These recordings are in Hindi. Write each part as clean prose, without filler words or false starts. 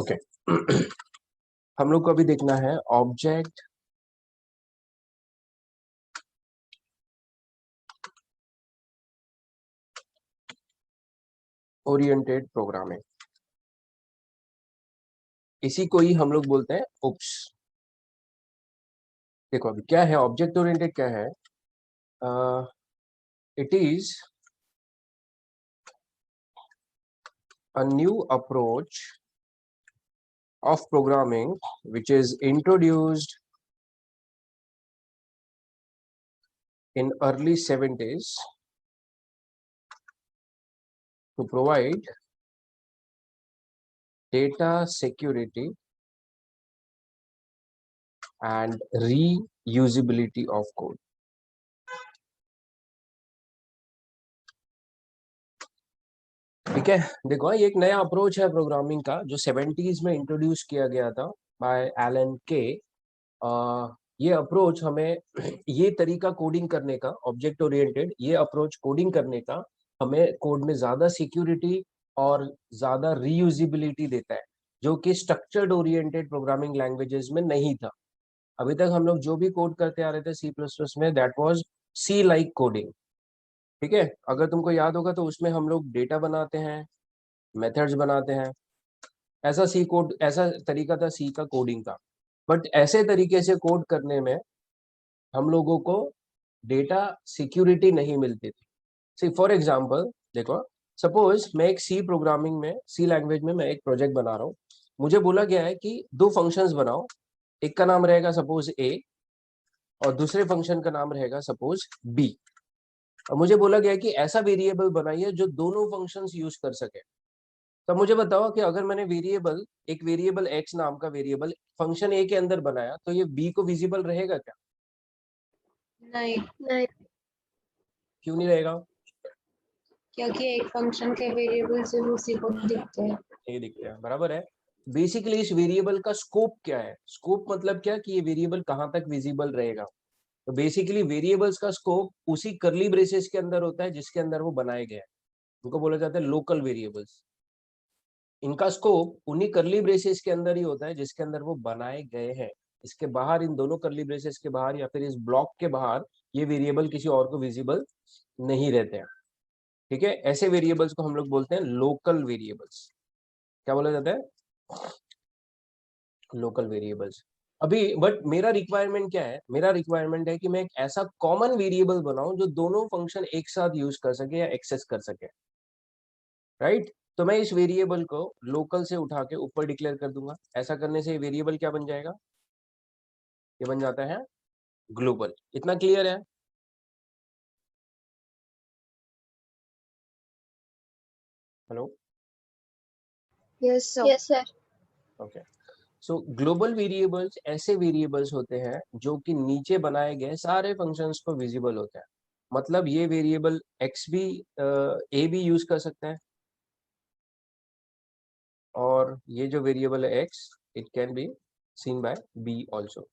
ओके हम लोग को अभी देखना है ऑब्जेक्ट ओरिएंटेड प्रोग्रामिंग, इसी को ही हम लोग बोलते हैं ओप्स। देखो अभी क्या है ऑब्जेक्ट ओरिएंटेड, क्या है? It is a new approach of programming which is introduced in early 70s to provide data security and reusability of code. ठीक है, देखो ये एक नया अप्रोच है प्रोग्रामिंग का जो 70s में इंट्रोड्यूस किया गया था बाय एलन के। ये अप्रोच हमें ये तरीका कोडिंग करने का, ऑब्जेक्ट ओरिएंटेड ये अप्रोच कोडिंग करने का हमें कोड में ज्यादा सिक्योरिटी और ज्यादा रीयूजिबिलिटी देता है, जो कि स्ट्रक्चर्ड ओरिएंटेड प्रोग्रामिंग लैंग्वेजेस में नहीं था। अभी तक हम लोग जो भी कोड करते आ रहे थे सी प्लस प्लस में, that was C like coding. ठीक है, अगर तुमको याद होगा तो उसमें हम लोग डेटा बनाते हैं, मेथड्स बनाते हैं, ऐसा सी कोड, ऐसा तरीका था सी का कोडिंग का। बट ऐसे तरीके से कोड करने में हम लोगों को डेटा सिक्योरिटी नहीं मिलती थी। सी फॉर एग्जांपल देखो, सपोज मैं एक सी प्रोग्रामिंग में, सी लैंग्वेज में मैं एक प्रोजेक्ट बना रहा हूँ। मुझे बोला गया है कि दो फंक्शंस बनाओ, एक का नाम रहेगा सपोज ए और दूसरे फंक्शन का नाम रहेगा सपोज बी। और मुझे बोला गया है कि ऐसा वेरिएबल बनाइए जो दोनों फंक्शंस यूज कर सके। तो मुझे बताओ कि अगर मैंने वेरिएबल, एक वेरिएबल एक्स नाम का वेरिएबल फंक्शन ए के अंदर बनाया तो ये बी को विजिबल रहेगा क्या? नहीं, क्यों नहीं रहेगा? क्योंकि एक फंक्शन के वेरिएबल सिर्फ उसी को दिखते हैं। ये दिखते हैं, बराबर है। बेसिकली इस वेरिएबल का स्कोप क्या है? स्कोप मतलब क्या कि ये वेरिएबल कहां तक विजिबल रहेगा। तो बेसिकली वेरिएबल्स का स्कोप उसी करली ब्रेसेस के अंदर होता है जिसके अंदर वो बनाए गए हैं, उनको बोला जाता है लोकल वेरिएबल्स। इनका स्कोप उन्हीं करली ब्रेसेस के अंदर ही होता है जिसके अंदर वो बनाए गए हैं। इसके बाहर, इन दोनों करली ब्रेसेस के बाहर या फिर इस ब्लॉक के बाहर ये वेरिएबल किसी और को विजिबल नहीं रहते हैं। ठीक है, ऐसे वेरिएबल्स को हम लोग बोलते हैं लोकल वेरिएबल्स। क्या बोला जाता है? Local variables. अभी बट मेरा रिक्वायरमेंट क्या है? मेरा रिक्वायरमेंट है कि मैं एक ऐसा कॉमन वेरिएबल बनाऊं जो दोनों फंक्शन एक साथ यूज कर सके या एक्सेस कर सके, राइट? तो मैं इस वेरिएबल को लोकल से उठा के ऊपर डिक्लेयर कर दूंगा। ऐसा करने से वेरिएबल क्या बन जाएगा? ये बन जाता है ग्लोबल। इतना क्लियर है? हेलो? Yes sir. ओके, सो ग्लोबल वेरिएबल्स ऐसे वेरिएबल्स होते हैं जो कि नीचे बनाए गए सारे फंक्शंस को विजिबल होते हैं। मतलब ये वेरिएबल एक्स भी ए भी यूज कर सकता है, और ये जो वेरिएबल है x, it can be seen by B also.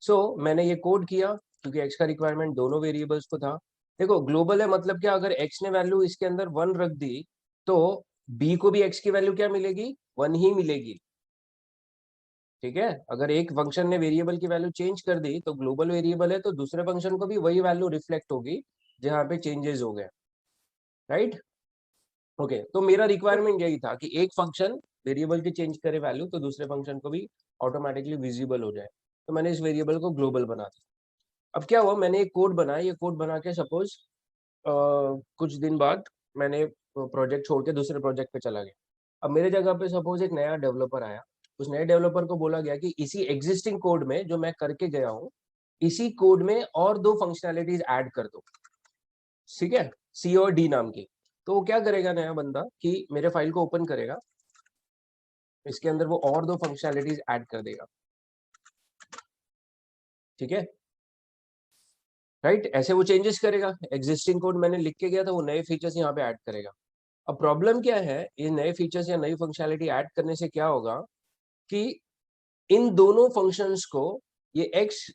So मैंने ये कोड किया क्योंकि एक्स का रिक्वायरमेंट दोनों वेरिएबल्स को था। देखो ग्लोबल है मतलब क्या, अगर एक्स ने वैल्यू इसके अंदर 1 रख दी तो बी को भी एक्स की वैल्यू क्या मिलेगी? 1 ही मिलेगी। ठीक है, अगर एक फंक्शन ने वेरिएबल की वैल्यू चेंज कर दी तो ग्लोबल वेरिएबल है तो दूसरे फंक्शन को भी वही वैल्यू रिफ्लेक्ट होगी जहां पे चेंजेस हो गए, राइट? ओके, तो मेरा रिक्वायरमेंट यही था कि एक फंक्शन वेरिएबल की चेंज करे वैल्यू तो दूसरे फंक्शन को भी ऑटोमेटिकली विजिबल हो जाए। तो मैंने इस वेरिएबल को ग्लोबल बना दिया। अब क्या हुआ, मैंने एक कोड बनाया, ये कोड बना के सपोज कुछ दिन बाद मैंने प्रोजेक्ट छोड़ के दूसरे प्रोजेक्ट पे चला गया। अब मेरे जगह पे सपोज एक नया डेवलपर आया, उस नए डेवलपर को बोला गया कि इसी एग्जिस्टिंग कोड में जो मैं करके गया हूँ, इसी कोड में और दो फंक्शनैलिटीज ऐड कर दो। ठीक है, सी और डी नाम की। तो वो क्या करेगा नया बंदा कि मेरे फाइल को ओपन करेगा, इसके अंदर वो और दो फंक्शनैलिटीज ऐड कर देगा। ठीक है, राइट? ऐसे वो चेंजेस करेगा, एग्जिस्टिंग कोड मैंने लिख के गया था वो नए फीचर्स यहाँ पे ऐड करेगा। अब प्रॉब्लम क्या है, ये नए फीचर्स या नई फंक्शनैलिटी ऐड करने से क्या होगा कि इन दोनों फंक्शंस को, ये एक्स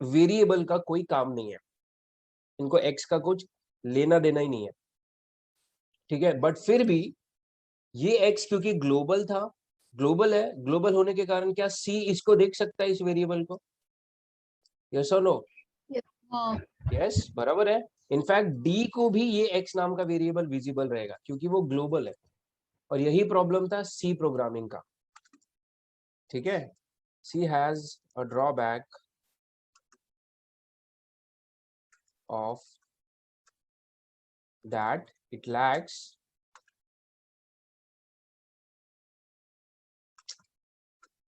वेरिएबल का कोई काम नहीं है, इनको एक्स का कुछ लेना देना ही नहीं है। ठीक है, बट फिर भी ये एक्स क्योंकि ग्लोबल था, ग्लोबल है, ग्लोबल होने के कारण क्या सी इसको देख सकता है, इस वेरिएबल को? यस और नो? हाँ। यस, बराबर है। इनफैक्ट डी को भी ये एक्स नाम का वेरिएबल विजिबल रहेगा क्योंकि वो ग्लोबल है, और यही प्रॉब्लम था सी प्रोग्रामिंग का। ठीक है, C has a drawback of that it lacks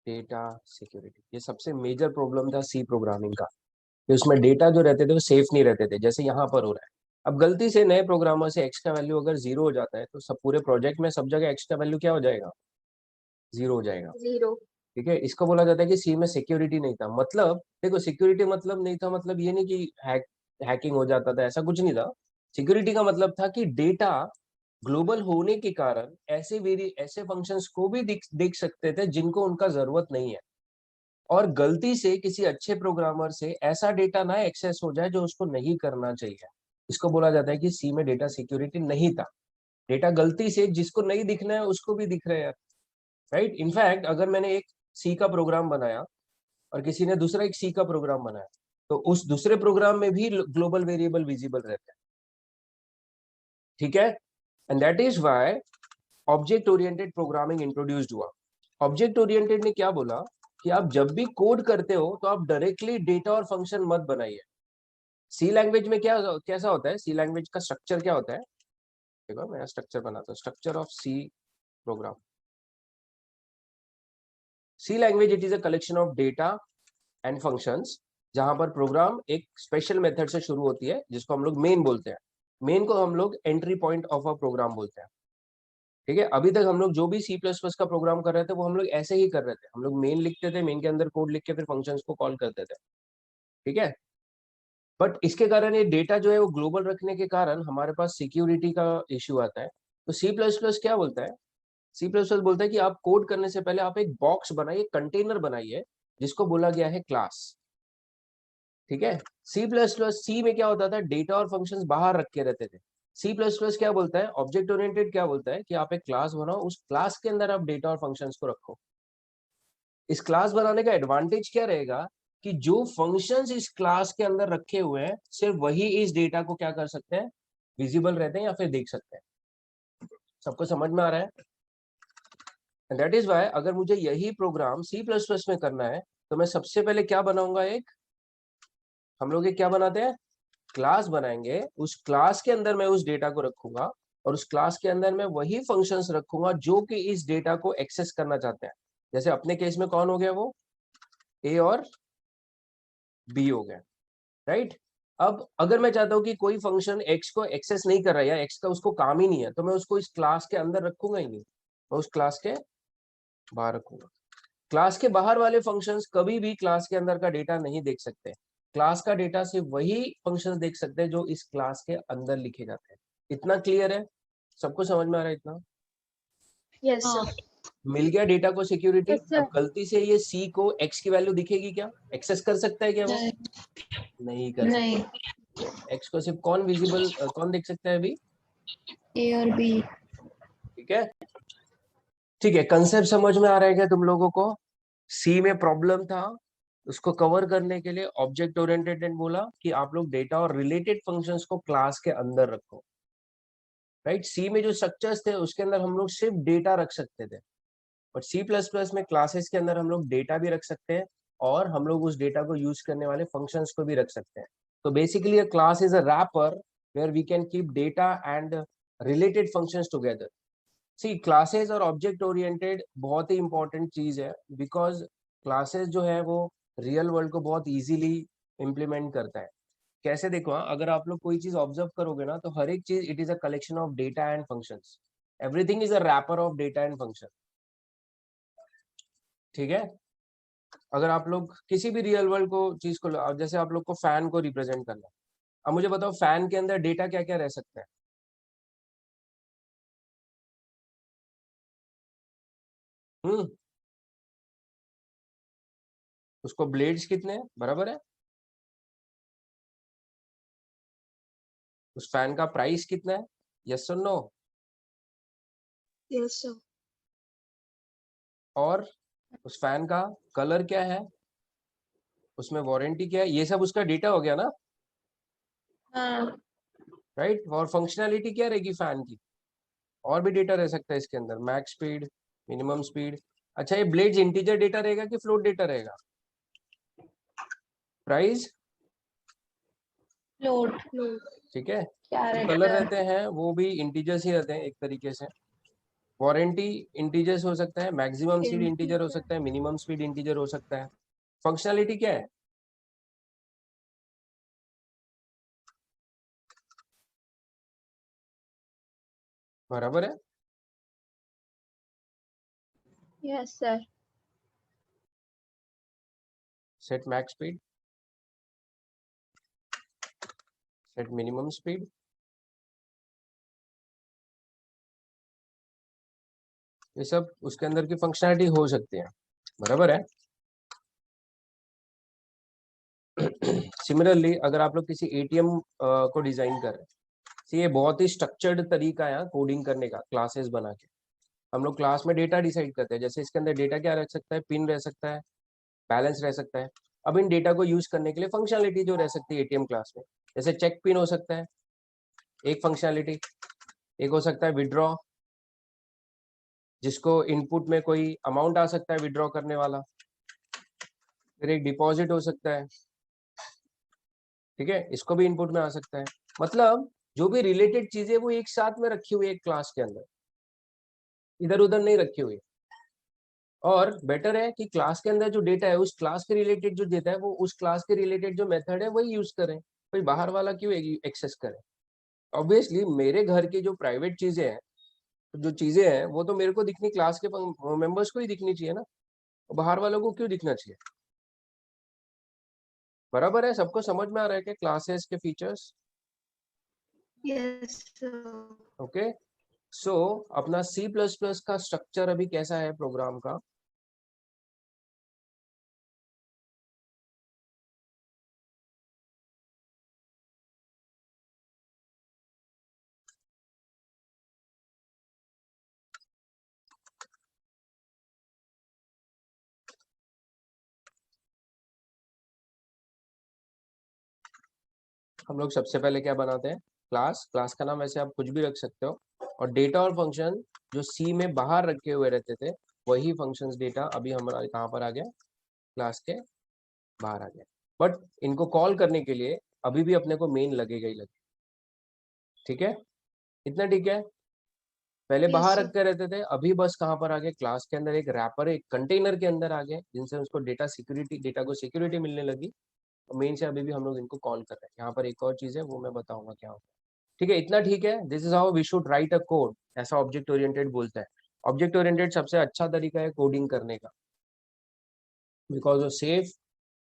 data security. ये सबसे मेजर प्रॉब्लम था सी प्रोग्रामिंग का, कि उसमें डेटा जो रहते थे वो सेफ नहीं रहते थे, जैसे यहाँ पर हो रहा है। अब गलती से नए प्रोग्रामर से एक्स का वैल्यू अगर 0 हो जाता है तो सब पूरे प्रोजेक्ट में सब जगह एक्स का वैल्यू क्या हो जाएगा? 0 हो जाएगा। 0। ठीक है, इसको बोला जाता है कि सी में सिक्योरिटी नहीं था। मतलब देखो, सिक्योरिटी मतलब नहीं था, मतलब ये नहीं कि हैकिंग हो जाता था, ऐसा कुछ नहीं था। सिक्योरिटी का मतलब था कि डेटा ग्लोबल होने के कारण ऐसे फंक्शंस को भी देख सकते थे जिनको उनका जरूरत नहीं है, और गलती से किसी अच्छे प्रोग्रामर से ऐसा डेटा ना एक्सेस हो जाए जो उसको नहीं करना चाहिए। इसको बोला जाता है कि सी में डेटा सिक्योरिटी नहीं था। डेटा गलती से जिसको नहीं दिखना है उसको भी दिख रहा है, राइट। इनफैक्ट अगर मैंने एक सी का प्रोग्राम बनाया और किसी ने दूसरा एक सी का प्रोग्राम बनाया, तो उस दूसरे प्रोग्राम में भी ग्लोबल वेरिएबल विजिबल रहता है। ठीक है, and that is why object oriented programming introduced हुआ। ऑब्जेक्ट ओरिएंटेड ने क्या बोला कि आप जब भी कोड करते हो तो आप डायरेक्टली डेटा और फंक्शन मत बनाइए। सी लैंग्वेज में क्या कैसा होता है, सी लैंग्वेज का स्ट्रक्चर क्या होता है? देखो मैं स्ट्रक्चर बनाता हूँ, structure of C program. C language it is a collection of data and functions, जहां पर प्रोग्राम एक स्पेशल मेथड से शुरू होती है जिसको हम लोग मेन बोलते हैं। मेन को हम लोग entry point of a program बोलते हैं। ठीक है, अभी तक हम लोग जो भी सी प्लस प्लस का प्रोग्राम कर रहे थे वो हम लोग ऐसे ही कर रहे थे। हम लोग मेन लिखते थे, मेन के अंदर कोड लिख के फिर फंक्शंस को कॉल करते थे। ठीक है, बट इसके कारण ये डेटा जो है वो ग्लोबल रखने के कारण हमारे पास सिक्योरिटी का इश्यू आता है। तो सी प्लस प्लस क्या बोलता है? सी प्लस प्लस बोलता है कि आप कोड करने से पहले आप एक बॉक्स बनाइए, कंटेनर बनाइए, जिसको बोला गया है क्लास। ठीक है, सी प्लस प्लस सी में क्या होता था, डेटा और फंक्शंस बाहर रखे रहते थे। सी प्लस प्लस क्या बोलता है, ऑब्जेक्ट ओरिएंटेड क्या बोलता है कि आप एक क्लास बनाओ, उस क्लास के अंदर आप डेटा और फंक्शंस को रखो। इस क्लास बनाने का एडवांटेज क्या रहेगा कि जो फंक्शंस इस क्लास के अंदर रखे हुए हैं सिर्फ वही इस डेटा को क्या कर सकते हैं, विजिबल रहते हैं या फिर देख सकते हैं। सबको समझ में आ रहा है? एंड दैट इज व्हाई अगर मुझे यही प्रोग्राम सी प्लस प्लस में करना है तो मैं सबसे पहले क्या बनाऊंगा, एक हम लोग एक क्या बनाते हैं, क्लास बनाएंगे। उस क्लास के अंदर मैं उस डेटा को रखूंगा, और उस क्लास के अंदर मैं वही फंक्शंस रखूंगा जो कि इस डेटा को एक्सेस करना चाहते हैं। जैसे अपने केस में कौन हो गया, वो ए और बी हो गए, राइट। अब अगर मैं चाहता हूं कि कोई फंक्शन एक्स को एक्सेस नहीं कर रहा है या एक्स का उसको काम ही नहीं है, तो मैं उसको इस क्लास के अंदर रखूंगा ही नहीं, मैं उस क्लास के बाहर रखूंगा। क्लास के बाहर वाले फंक्शंस कभी भी क्लास के अंदर का डेटा नहीं देख सकते। क्लास का डेटा सिर्फ वही फंक्शंस देख सकते हैं जो इस क्लास के अंदर लिखे जाते हैं। इतना क्लियर है? सबको समझ में आ रहा है इतना? Yes sir. मिल गया डेटा को सिक्योरिटी। यस अब सर। गलती से ये सी को एक्स की वैल्यू दिखेगी क्या, एक्सेस कर सकता है क्या वो? नहीं। नहीं कर नहीं। सकता। एक्स को सिर्फ कौन विजिबल कौन देख सकता है अभी? ए और बी। ठीक है, ठीक है, कंसेप्ट समझ में आ रहा है क्या तुम लोगों को? सी में प्रॉब्लम था, उसको कवर करने के लिए ऑब्जेक्ट ओरिएंटेड ने बोला कि आप लोग डेटा और रिलेटेड फंक्शंस को क्लास के अंदर रखो, राइट। सी में जो स्ट्रक्चर्स थे उसके अंदर हम लोग सिर्फ डेटा रख सकते थे, बट सी प्लस प्लस में क्लासेस के अंदर हम लोग डेटा भी रख सकते हैं, और हम लोग उस डेटा को यूज करने वाले फंक्शंस को भी रख सकते हैं। तो basically a class is a wrapper where we can keep data and related functions together. C classes और ऑब्जेक्ट ओरिएंटेड बहुत ही इंपॉर्टेंट चीज है, बिकॉज क्लासेस जो है वो रियल वर्ल्ड को बहुत इजीली इम्प्लीमेंट करता है। कैसे देखो, हाँ, अगर आप लोग कोई चीज ऑब्जर्व करोगे ना तो हर एक चीज it is a collection of data and functions. Everything is a wrapper of data and function. ठीक है, अगर आप लोग किसी भी रियल वर्ल्ड को चीज को जैसे आप लोग को फैन को रिप्रेजेंट करना है, अब मुझे बताओ फैन के अंदर डेटा क्या क्या रह सकता है? हम्म, उसको ब्लेड्स कितने हैं, बराबर है? उस फैन का प्राइस कितना है, यस और नो? Yes sir. और उस फैन का कलर क्या है, उसमें वारंटी क्या है, ये सब उसका डेटा हो गया ना, हाँ राइट। और फंक्शनैलिटी क्या रहेगी फैन की, और भी डेटा रह सकता है इसके अंदर, मैक्स स्पीड, मिनिमम स्पीड। अच्छा, ये ब्लेड्स इंटीजर डेटा रहेगा कि फ्लोट डेटा रहेगा, प्राइस, फ्लोट ठीक है। क्या जो कलर रहता रहते है? हैं वो भी इंटीजर्स ही रहते हैं एक तरीके से। वारंटी इंटीजर्स हो सकता है, मैक्सिमम स्पीड इंटीजर हो सकता है, मिनिमम स्पीड इंटीजर हो सकता है। फंक्शनैलिटी क्या है, बराबर है। Yes sir. Set max speed, set minimum speed, ये सब उसके अंदर की फंक्शनैलिटी हो सकती है, बराबर है। सिमिलरली अगर आप लोग किसी एटीएम को डिजाइन कर रहे हैं, तो ये बहुत ही स्ट्रक्चर्ड तरीका है कोडिंग करने का, क्लासेस बना के हम लोग क्लास में डेटा डिसाइड करते हैं। जैसे इसके अंदर डेटा क्या रह सकता है, पिन रह सकता है, बैलेंस रह सकता है। अब इन डेटा को यूज करने के लिए फंक्शनैलिटी जो रह सकती है एटीएम क्लास में, जैसे चेक पिन हो सकता है एक फंक्शनैलिटी, एक हो सकता है विड्रॉ, जिसको इनपुट में कोई अमाउंट आ सकता है विड्रॉ करने वाला, फिर एक डिपॉजिट हो सकता है, ठीक है, इसको भी इनपुट में आ सकता है। मतलब जो भी रिलेटेड चीजें वो एक साथ में रखी हुई है एक क्लास के अंदर, इधर उधर नहीं रखी हुई। और बेटर है कि क्लास के अंदर जो डेटा है उस क्लास के रिलेटेड जो डेटा है वो उस क्लास के रिलेटेड जो मेथड है वही यूज करें, कोई बाहर वाला क्यों एक्सेस करें। ऑब्वियसली मेरे घर की जो प्राइवेट चीजें हैं, जो चीजें हैं वो तो मेरे को दिखनी, क्लास के मेंबर्स को ही दिखनी चाहिए ना, बाहर वालों को क्यों दिखना चाहिए, बराबर है। सबको समझ में आ रहा है कि क्लासेस के फीचर्स, यस सर। ओके। सो अपना C++ का स्ट्रक्चर अभी कैसा है प्रोग्राम का, हम लोग सबसे पहले क्या बनाते हैं, क्लास। क्लास का नाम वैसे आप कुछ भी रख सकते हो, और डेटा और फंक्शन जो सी में बाहर रखे हुए रहते थे वही फंक्शंस डेटा अभी हमारा कहाँ पर आ गया, क्लास के बाहर आ गया। बट इनको कॉल करने के लिए अभी भी अपने को मेन लगेगा ही लगे, ठीक है, इतना ठीक है। पहले यस बाहर सर। रखते रहते थे, अभी बस कहाँ पर आ गए, क्लास के अंदर एक रैपर, एक कंटेनर के अंदर आ गए, जिनसे उसको डेटा सिक्योरिटी, डेटा को सिक्योरिटी मिलने लगी। मेन से अभी भी हम लोग इनको कॉल कर रहे हैं। यहाँ पर एक और चीज है वो मैं बताऊंगा क्या होता है, ठीक है, इतना ठीक है। This is how we should write a code, ऐसा ऑब्जेक्ट ओरिएंटेड बोलता है। ऑब्जेक्ट ओरिएंटेड सबसे अच्छा तरीका है कोडिंग करने का, बिकॉज वो सेफ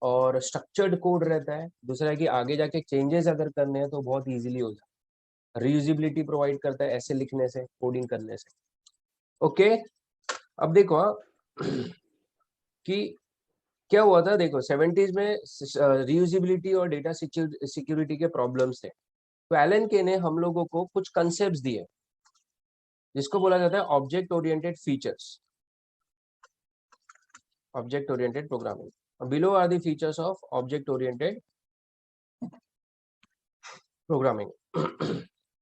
और स्ट्रक्चर्ड कोड रहता है। दूसरा है कि आगे जाके चेंजेस अगर करने हैं तो बहुत इजीली हो जाए, रीयूजिबिलिटी प्रोवाइड करता है ऐसे लिखने से, कोडिंग करने से, ओके। अब देखो कि क्या हुआ था, देखो 70s में रीयूजिबिलिटी और डेटा सिक्योरिटी के प्रॉब्लम्स थे, तो एलन के ने हम लोगों को कुछ कंसेप्ट दिए जिसको बोला जाता है object oriented features, object oriented programming. Below are the features of object oriented programming.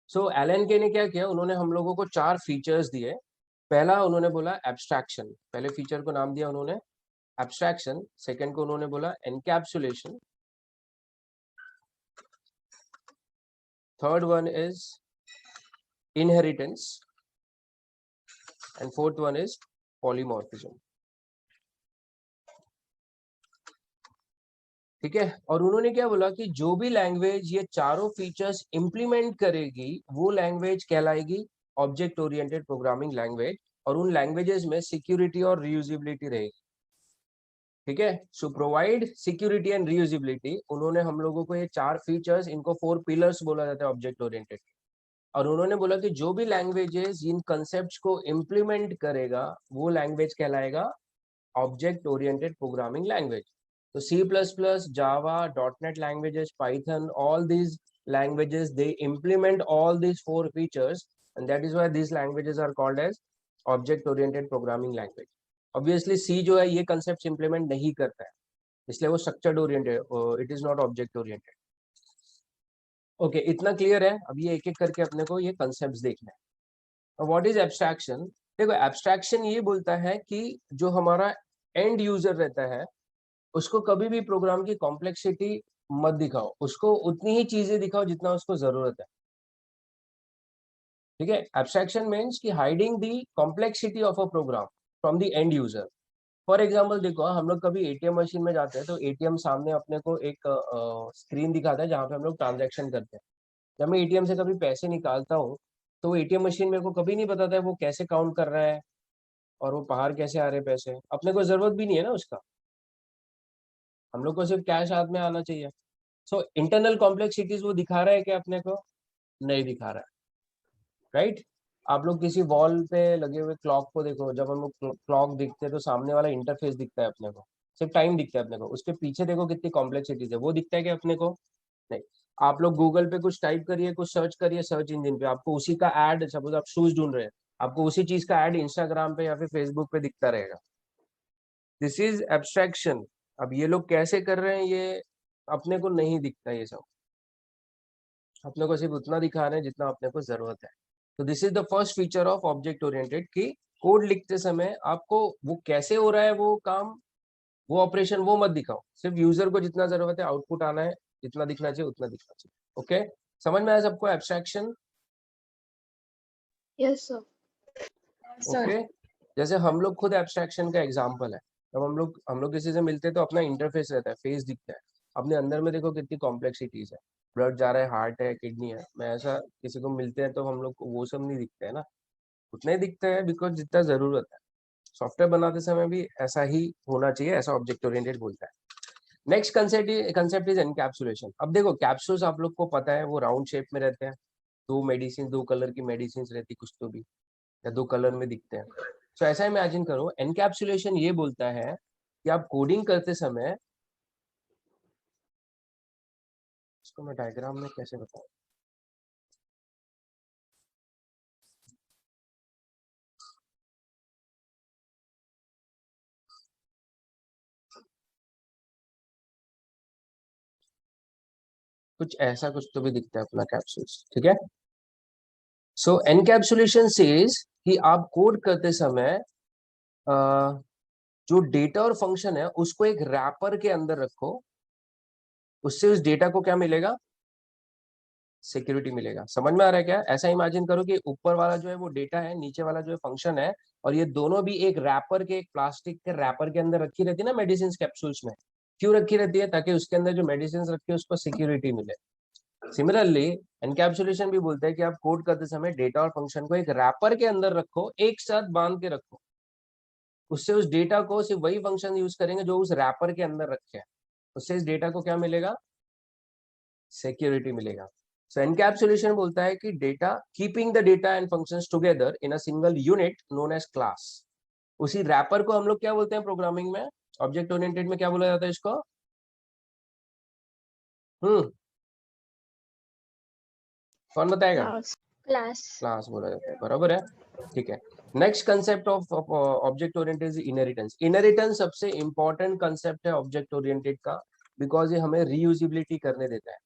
So Alan Kay ने क्या किया, उन्होंने हम लोगों को 4 फीचर्स दिए। पहला उन्होंने बोला एब्स्ट्रैक्शन, पहले फीचर को नाम दिया उन्होंने एब्स्ट्रैक्शन। सेकंड को उन्होंने बोला encapsulation. Third one is inheritance, and fourth one is polymorphism, ठीक है। और उन्होंने क्या बोला कि जो भी लैंग्वेज ये चारों फीचर्स इंप्लीमेंट करेगी वो लैंग्वेज कहलाएगी ऑब्जेक्ट ओरिएंटेड प्रोग्रामिंग लैंग्वेज, और उन लैंग्वेजेस में सिक्योरिटी और रीयूजिबिलिटी रहेगी, ठीक है। सो प्रोवाइड सिक्योरिटी एंड रीयूजिबिलिटी, उन्होंने हम लोगों को ये 4 फीचर्स, इनको 4 पिलर्स बोला जाता है ऑब्जेक्ट ओरिएंटेड। और उन्होंने बोला कि जो भी लैंग्वेजेस इन कंसेप्ट्स को इंप्लीमेंट करेगा वो लैंग्वेज कहलाएगा object oriented programming language. So C++, Java, .NET languages, Python, all these languages, they implement all these 4 features, and that is why these languages are called as object-oriented programming language. Obviously C जो है ये कंसेप्ट इंप्लीमेंट नहीं करता है, इसलिए वो structured oriented, it is not object oriented. Okay, इतना क्लियर है। अब ये एक एक करके अपने को ये कंसेप्ट देखना है। What is abstraction? देखो, एब्स्ट्रैक्शन ये बोलता है कि जो हमारा एंड यूजर रहता है उसको कभी भी प्रोग्राम की कॉम्प्लेक्सिटी मत दिखाओ, उसको उतनी ही चीजें दिखाओ जितना उसको जरूरत है। ठीक है, एब्स्ट्रैक्शन मीन्स कि hiding the complexity of a program from the end user. For example देखो, हम लोग कभी एटीएम मशीन में जाते हैं तो एटीएम सामने अपने को एक स्क्रीन दिखाता है जहाँ पे हम लोग ट्रांजेक्शन करते हैं। जब मैं एटीएम से कभी पैसे निकालता हूँ तो वो एटीएम मशीन मेरे को कभी नहीं बताता है वो कैसे काउंट कर रहा है और वो बाहर कैसे आ रहे हैं पैसे, अपने को जरूरत भी नहीं है ना उसका, हम लोग को सिर्फ कैश हाथ में आना चाहिए। सो इंटरनल कॉम्प्लेक्सिटीज वो दिखा रहा है कि अपने को नहीं दिखा रहा है, राइट। आप लोग किसी वॉल पे लगे हुए क्लॉक को देखो, जब हम लोग क्लॉक दिखते हैं तो सामने वाला इंटरफेस दिखता है अपने को, सिर्फ टाइम दिखता है अपने को, उसके पीछे देखो कितनी कॉम्प्लेक्सिटीज है, वो दिखता है कि अपने को नहीं। आप लोग गूगल पे कुछ टाइप करिए, कुछ सर्च करिए सर्च इंजन पे, आपको उसी का एड, सपोज आप शूज ढूंढ रहे हैं, आपको उसी चीज का एड इंस्टाग्राम पे या फिर फेसबुक पे दिखता रहेगा। This is abstraction. अब ये लोग कैसे कर रहे हैं ये अपने को नहीं दिखता, ये सब अपने को सिर्फ उतना दिखा रहे हैं जितना अपने को जरूरत है। तो this is the first feature of object oriented कि कोड लिखते समय आपको वो कैसे हो रहा है वो काम, वो ऑपरेशन वो मत दिखाओ, सिर्फ यूजर को जितना जरूरत है आउटपुट आना है, जितना दिखना चाहिए उतना दिखना चाहिए। ओके, समझ में आया सबको एब्स्ट्रैक्शन? Yes sir. ओके, जैसे हम लोग खुद एब्स्ट्रैक्शन का एग्जांपल है। जब हम लोग किसी से मिलते हैं तो अपना इंटरफेस रहता है, फेस दिखता है, अपने अंदर में देखो कितनी कॉम्प्लेक्सिटीज है, ब्लड जा रहा है, हार्ट है, किडनी है। मैं ऐसा किसी को मिलते हैं तो हम लोग को वो सब नहीं दिखता है ना, उतना ही दिखता है बिकॉज जितना जरूरत है। सॉफ्टवेयर बनाते समय भी ऐसा ही होना चाहिए, ऐसा ऑब्जेक्ट ओरिएंटेड बोलता है। Next concept is encapsulation. अब देखो, कैप्सूल्स आप लोग को पता है वो राउंड शेप में रहते हैं, दो कलर की मेडिसिन रहती कुछ तो भी, या दो कलर में दिखते हैं। तो ऐसा इमेजिन करो, एनकैप्सुलेशन ये बोलता है कि आप कोडिंग करते समय, इसको मैं डायग्राम में कैसे बताऊं, कुछ ऐसा कुछ तो भी दिखता है अपना कैप्सूल्स। ठीक है, सो एनकैप्सुलेशन सेज कि आप कोड करते समय जो डेटा और फंक्शन है उसको एक रैपर के अंदर रखो, उससे उस डेटा को क्या मिलेगा, सिक्योरिटी मिलेगा। समझ में आ रहा है क्या? ऐसा इमेजिन करो कि ऊपर वाला जो है वो डेटा है, नीचे वाला जो है फंक्शन है, और ये दोनों भी एक रैपर के, एक प्लास्टिक के रैपर के अंदर रखी रहती है ना मेडिसिन कैप्सूल्स में। क्यों रखी रहती है? ताकि उसके अंदर जो मेडिसिन रखी है उसको सिक्योरिटी मिले। सिमिलरली एनकैप्सुलेशन भी बोलता है कि आप कोड करते समय डेटा और फंक्शन को एक रैपर के अंदर रखो, एक साथ बांध के रखो, उससे उस डेटा को सिर्फ वही फंक्शन यूज करेंगे जो उस रैपर के अंदर रखे हैं, उससे इस डेटा को क्या मिलेगा, सिक्योरिटी मिलेगा। सो एनकैप्सुलेशन बोलता है कि data, keeping the data and functions together in a single unit known as class. उसी रैपर को हम लोग क्या बोलते हैं प्रोग्रामिंग में, ऑब्जेक्ट ओरिएंटेड में क्या बोला जाता है इसको? कौन बताएगा? क्लास। क्लास बोला जाता है, बराबर है। ठीक है, next concept of object oriented is inheritance. Inheritance सबसे इंपॉर्टेंट कंसेप्ट है ऑब्जेक्ट ओरिएंटेड का, बिकॉज ये हमें रीयूजिबिलिटी करने देता है।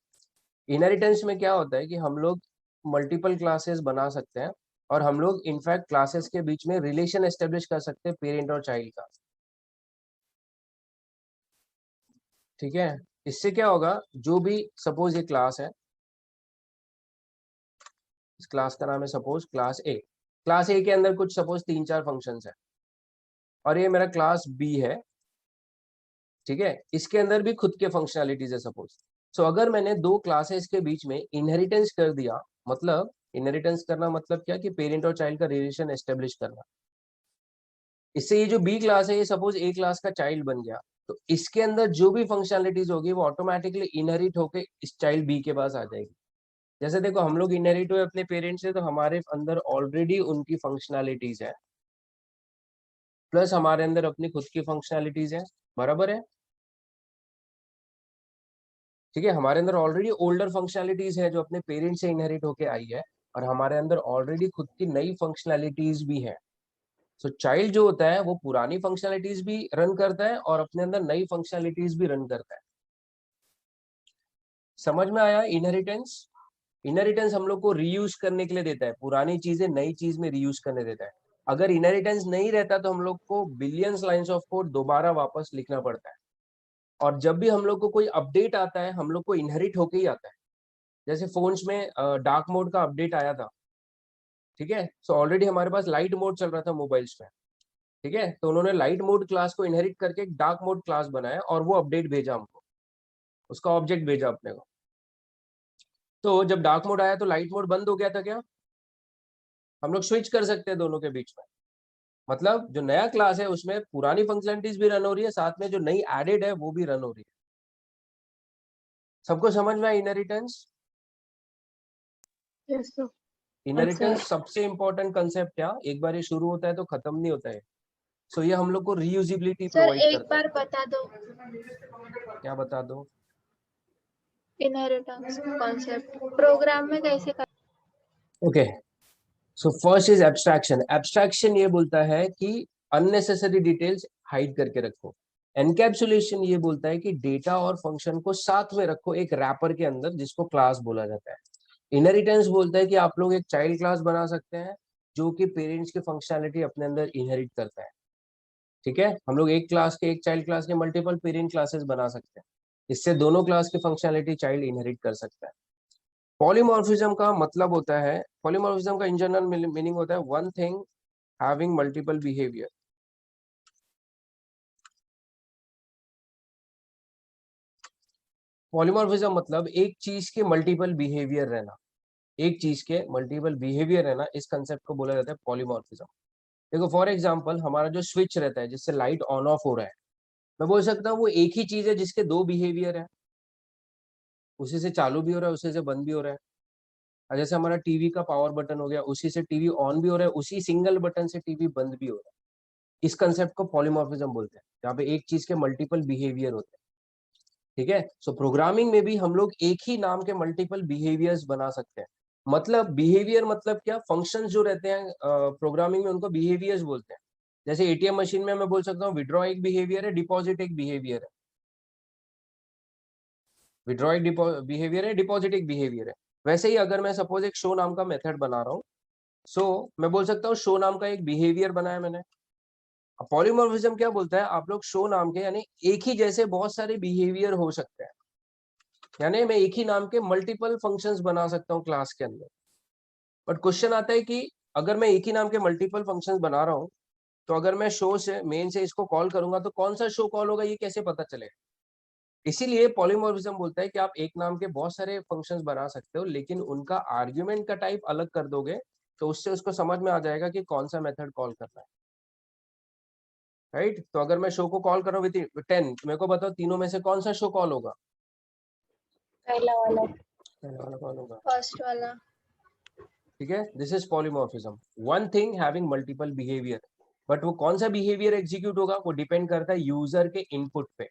इनहेरिटेंस में क्या होता है कि हम लोग मल्टीपल क्लासेस बना सकते हैं, और हम लोग इनफैक्ट क्लासेस के बीच में रिलेशन एस्टेब्लिश कर सकते हैं पेरेंट और चाइल्ड का। ठीक है, इससे क्या होगा, जो भी, सपोज ये क्लास है, इस क्लास का नाम है सपोज क्लास ए। क्लास ए के अंदर कुछ सपोज 3-4 फंक्शंस है, और ये मेरा क्लास बी है। ठीक है, इसके अंदर भी खुद के फंक्शनैलिटीज है सपोज। सो अगर मैंने दो क्लासेस के बीच में इनहेरिटेंस कर दिया, मतलब इनहेरिटेंस करना मतलब क्या कि पेरेंट और चाइल्ड का रिलेशन एस्टेब्लिश करना, इससे ये जो बी क्लास है ये सपोज ए क्लास का चाइल्ड बन गया, तो इसके अंदर जो भी फंक्शनैलिटीज होगी वो ऑटोमेटिकली इनहेरिट होके इस चाइल्ड बी के पास आ जाएगी। जैसे देखो, हम लोग इनहेरिट हुए अपने पेरेंट्स से, तो हमारे अंदर ऑलरेडी उनकी फंक्शनैलिटीज है, प्लस हमारे अंदर अपनी खुद की फंक्शनैलिटीज है, बराबर है। ठीक है, हमारे अंदर ऑलरेडी ओल्डर फंक्शनैलिटीज है जो अपने पेरेंट्स से इनहेरिट होके आई है, और हमारे अंदर ऑलरेडी खुद की नई फंक्शनैलिटीज भी है। सो चाइल्ड जो होता है वो पुरानी फंक्शनलिटीज भी रन करता है और अपने अंदर नई फंक्शनलिटीज भी रन करता है। समझ में आया? इनहेरिटेंस, इनहेरिटेंस हम लोग को रीयूज करने के लिए देता है, पुरानी चीजें नई चीज में रीयूज करने देता है। अगर इनहेरिटेंस नहीं रहता तो हम लोग को बिलियंस लाइंस ऑफ कोड दोबारा वापस लिखना पड़ता है। और जब भी हम लोग को कोई अपडेट आता है हम लोग को इनहेरिट होके ही आता है। जैसे फोन्स में डार्क मोड का अपडेट आया था, ठीक है, सो ऑलरेडी हमारे पास लाइट मोड चल रहा था मोबाइल्स में, ठीक है, तो उन्होंने लाइट मोड क्लास को इनहेरिट करके एक डार्क मोड क्लास बनाया और वो अपडेट भेजा हमको, उसका ऑब्जेक्ट भेजा अपने को। तो जब डार्क मोड आया तो लाइट मोड बंद हो गया था क्या? हम लोग स्विच कर सकते हैं दोनों के बीच में। मतलब जो नया क्लास है उसमें पुरानी फंक्शनलिटीज भी रन हो रही है, साथ में जो नई एडेड है वो भी रन हो रही है। सबको समझ में आया इनहेरिटेंस? Yes sir. इनहेरिटेंस सबसे इंपॉर्टेंट कंसेप्ट क्या, एक बार ये शुरू होता है तो खत्म नहीं होता है। सो ये हम लोग को रीयूजिबिलिटी सर प्रोवाइड एक करता है। बार बता दो क्या बता दो? इनहेरिटेंस कॉन्सेप्ट प्रोग्राम में कैसे कर। Okay, so first is abstraction. Abstraction ये बोलता है कि अननेसेसरी डिटेल्स हाइड करके रखो। एनकैप्सुलेशन ये बोलता है कि डेटा और फंक्शन को साथ में रखो एक रैपर के अंदर जिसको क्लास बोला जाता है। इनहेरिटेंस बोलता है कि आप लोग एक चाइल्ड क्लास बना सकते हैं जो कि पेरेंट्स की फंक्शनैलिटी अपने अंदर इनहेरिट करता है, ठीक है। हम लोग एक क्लास के, एक चाइल्ड क्लास के मल्टीपल पेरेंट क्लासेस बना सकते हैं, इससे दोनों क्लास की फंक्शनैलिटी चाइल्ड इनहेरिट कर सकता है। पॉलीमॉर्फिज्म का मतलब होता है, पॉलीमॉर्फिज्म का इन जनरल मीनिंग होता है one thing having multiple behaviour. Polymorphism मतलब एक चीज के मल्टीपल बिहेवियर रहना, एक चीज के मल्टीपल बिहेवियर रहना, इस कंसेप्ट को बोला जाता है पॉलीमॉर्फिज्म। देखो फॉर एग्जांपल हमारा जो स्विच रहता है जिससे लाइट ऑन ऑफ हो रहा है, मैं बोल सकता हूँ वो एक ही चीज है जिसके दो बिहेवियर है, उसी से चालू भी हो रहा है उसी से बंद भी हो रहा है। और जैसे हमारा टीवी का पावर बटन हो गया, उसी से टीवी ऑन भी हो रहा है, उसी सिंगल बटन से टीवी बंद भी हो रहा है। इस कंसेप्ट को पॉलीमॉर्फिज्म बोलते हैं, जहाँ पे एक चीज के मल्टीपल बिहेवियर होते हैं, ठीक है। सो प्रोग्रामिंग में भी हम लोग एक ही नाम के मल्टीपल बिहेवियर्स बना सकते हैं। मतलब बिहेवियर मतलब क्या, फंक्शंस जो रहते हैं प्रोग्रामिंग में उनको बिहेवियर्स बोलते हैं। जैसे एटीएम मशीन में मैं बोल सकता हूँ विड्रॉ एक बिहेवियर है, डिपॉजिट एक बिहेवियर है। विड्रॉ एक बिहेवियर है, डिपॉजिट एक बिहेवियर है। वैसे ही अगर मैं सपोज एक शो नाम का मेथड बना रहा हूँ, सो मैं बोल सकता हूँ शो नाम का एक बिहेवियर बनाया मैंने। पॉलीमॉर्फिज्म क्या बोलता है, आप लोग शो नाम के यानी एक ही जैसे बहुत सारे बिहेवियर हो सकते हैं, यानी मैं एक ही नाम के मल्टीपल फंक्शंस बना सकता हूँ क्लास के अंदर। बट क्वेश्चन आता है कि अगर मैं एक ही नाम के मल्टीपल फंक्शंस बना रहा हूँ तो अगर मैं शो से मेन से इसको कॉल करूंगा तो कौन सा शो कॉल होगा ये कैसे पता चलेगा? इसीलिए पॉलीमॉर्फिज्म बोलता है कि आप एक नाम के बहुत सारे फंक्शंस बना सकते हो लेकिन उनका आर्ग्यूमेंट का टाइप अलग कर दोगे तो उससे उसको समझ में आ जाएगा कि कौन सा मेथड कॉल करना है, राइट। तो अगर मैं शो को कॉल कर रहा हूँ विद 10, मेरे को बताओ तीनों में से कौन सा शो कॉल होगा? पहला वाला, पहला वाला कॉल होगा, फर्स्ट वाला। ठीक है। This is polymorphism, one thing having multiple behaviour. But वो कौन सा बिहेवियर एग्जीक्यूट होगा वो डिपेंड करता है यूजर के इनपुट पे।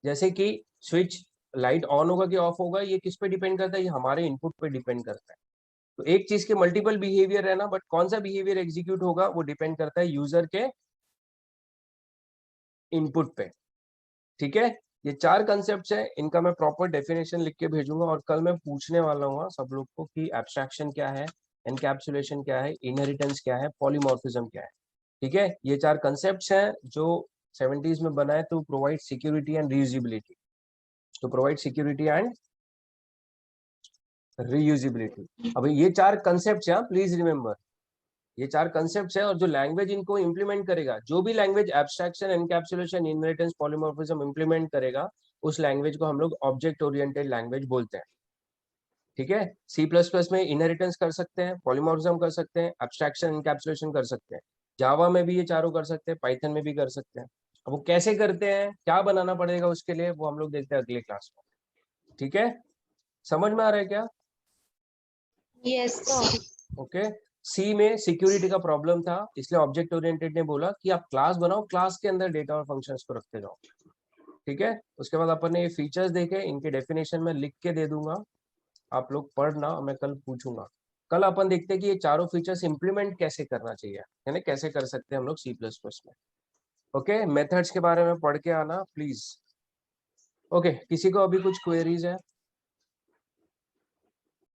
जैसे कि स्विच लाइट ऑन होगा कि ऑफ होगा ये किस पे डिपेंड करता है, ये हमारे इनपुट पे डिपेंड करता है। तो एक चीज के मल्टीपल बिहेवियर है ना, बट कौन सा बिहेवियर एग्जीक्यूट होगा वो डिपेंड करता है यूजर के इनपुट पे, ठीक है। ये चार कंसेप्ट है, इनका मैं प्रॉपर डेफिनेशन लिख के भेजूंगा और कल मैं पूछने वाला हूँ सब लोग को कि एब्स्ट्रैक्शन क्या है, एनकैप्सुलेशन क्या है, इनहेरिटेंस क्या है, पॉलीमॉर्फिज्म क्या है, ठीक है। ये चार कंसेप्ट हैं जो 70s में बनाए to provide security and reusability, to provide security and reusability. अब ये चार कंसेप्ट हैं, प्लीज रिमेंबर ये चार कंसेप्ट है और जो लैंग्वेज इनको इंप्लीमेंट करेगा, जो भी language abstraction, encapsulation, inheritance, polymorphism implement करेगा उस लैंग्वेज को हम लोग ऑब्जेक्ट ओरिएंटेड लैंग्वेज बोलते हैं, ठीक है। C++ में इनहेरिटेंस कर सकते हैं, पॉलीमॉर्फिज्म कर सकते हैं, एब्स्ट्रैक्शन एनकैप्सुलेशन कर सकते हैं, जावा में भी ये चारों कर सकते हैं, पाइथन में भी कर सकते हैं। अब वो कैसे करते हैं, क्या बनाना पड़ेगा उसके लिए, वो हम लोग देखते हैं अगले क्लास में, ठीक है। समझ में आ रहा है क्या? Yes okay. सी में सिक्योरिटी का प्रॉब्लम था इसलिए ऑब्जेक्ट ओरिएंटेड ने बोला कि आप क्लास बनाओ, क्लास के अंदर डेटा और फंक्शंस को रखते जाओ, ठीक है। उसके बाद अपन ने ये फीचर्स देखे, इनके डेफिनेशन में लिख के दे दूंगा, आप लोग पढ़ना, मैं कल पूछूंगा। कल अपन देखते हैं कि ये चारों फीचर्स इंप्लीमेंट कैसे करना चाहिए, यानी कैसे कर सकते हैं हम लोग C++ में। ओके, मेथड्स के बारे में पढ़ के आना प्लीज। ओके, किसी को अभी कुछ क्वेरीज है?